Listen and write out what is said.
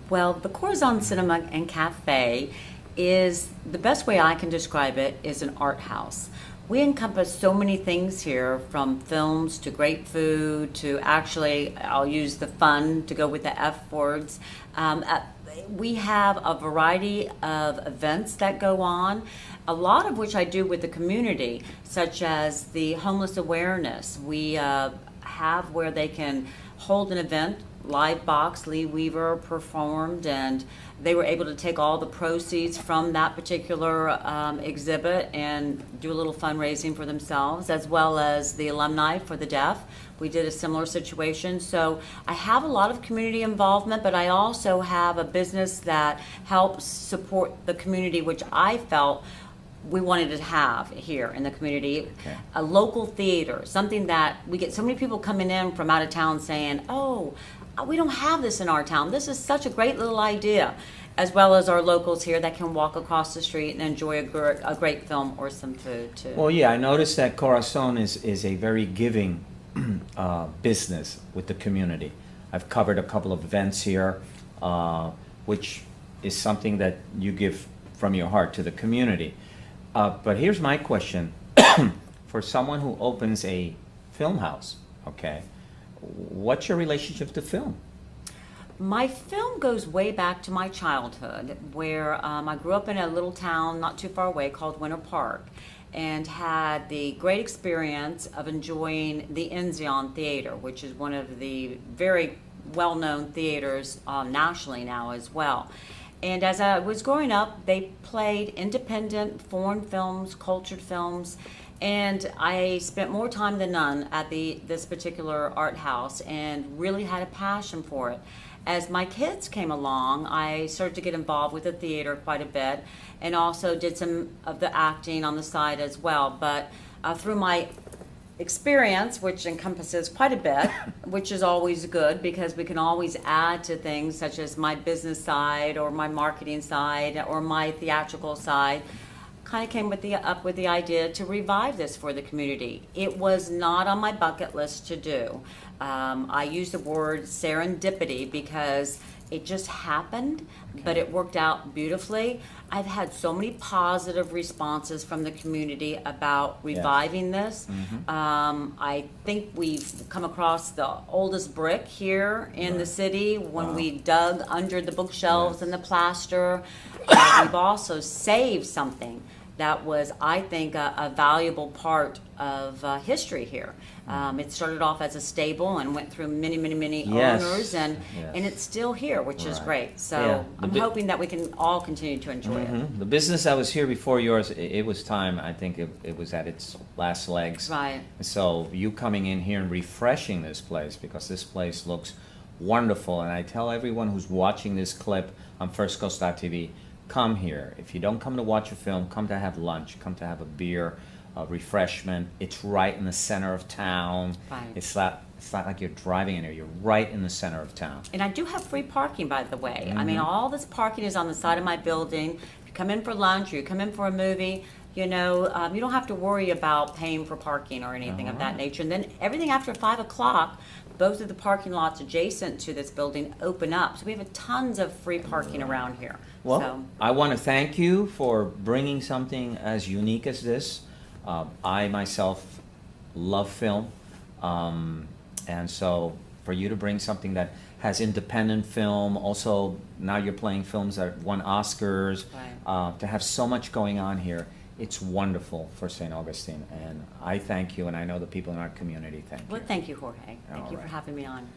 Well, the Corazon Cinema and Cafe is the best way I can describe it is an art house. We encompass so many things here, from films to great food to, actually, I'll use the fun to go with the F words. We have a variety of events that go on, a lot of which I do with the community, such as the homeless awareness. We have where they can hold an event. Live Box, Lee Weaver performed, and they were able to take all the proceeds from that particular exhibit and do a little fundraising for themselves, as well as the alumni for the deaf. We did a similar situation. So I have a lot of community involvement, but I also have a business that helps support the community, which I felt we wanted to have here in the community. Okay. A local theater, something that we get so many people coming in from out of town saying, oh, we don't have this in our town. This is such a great little idea. As well as our locals here that can walk across the street and enjoy a great film or some food too. Well, yeah, I noticed that Corazon is a very giving business with the community. I've covered a couple of events here, which is something that you give from your heart to the community. But here's my question. For someone who opens a film house, okay, what's your relationship to film? My film goes way back to my childhood, where I grew up in a little town not too far away called Winter Park, and had the great experience of enjoying the Enzion Theater, which is one of the very well-known theaters nationally now as well. And as I was growing up, they played independent foreign films, cultured films, and I spent more time than none at this particular art house and really had a passion for it. As my kids came along, I started to get involved with the theater quite a bit, and also did some of the acting on the side as well. But through my experience, which encompasses quite a bit, which is always good because we can always add to things such as my business side or my marketing side or my theatrical side, kind of came up with the idea to revive this for the community. It was not on my bucket list to do. I use the word serendipity because it just happened, but it worked out beautifully. I've had so many positive responses from the community about reviving this. I think we've come across the oldest brick here in the city when we dug under the bookshelves and the plaster. We've also saved something that was, I think, a valuable part of history here. It started off as a stable and went through many owners, and it's still here, which is great. So I'm hoping that we can all continue to enjoy it. The business that was here before yours, it was time. I think it was at its last legs. Right. So you coming in here and refreshing this place, because this place looks wonderful. And I tell everyone who's watching this clip on FirstCoast.tv, come here. If you don't come to watch a film, come to have lunch, come to have a beer, a refreshment. It's right in the center of town. Right. It's not like you're driving in here. You're right in the center of town. And I do have free parking, by the way. I mean, all this parking is on the side of my building. If you come in for lunch or you come in for a movie, you know, you don't have to worry about paying for parking or anything of that nature. And then everything after 5 o'clock, both of the parking lots adjacent to this building open up. So we have tons of free parking around here. Well, I want to thank you for bringing something as unique as this. I myself love film, and so for you to bring something that has independent film, also now you're playing films that won Oscars, to have so much going on here, it's wonderful for St. Augustine, and I thank you, and I know the people in our community thank you. Well, thank you, Jorge. Thank you for right. having me on.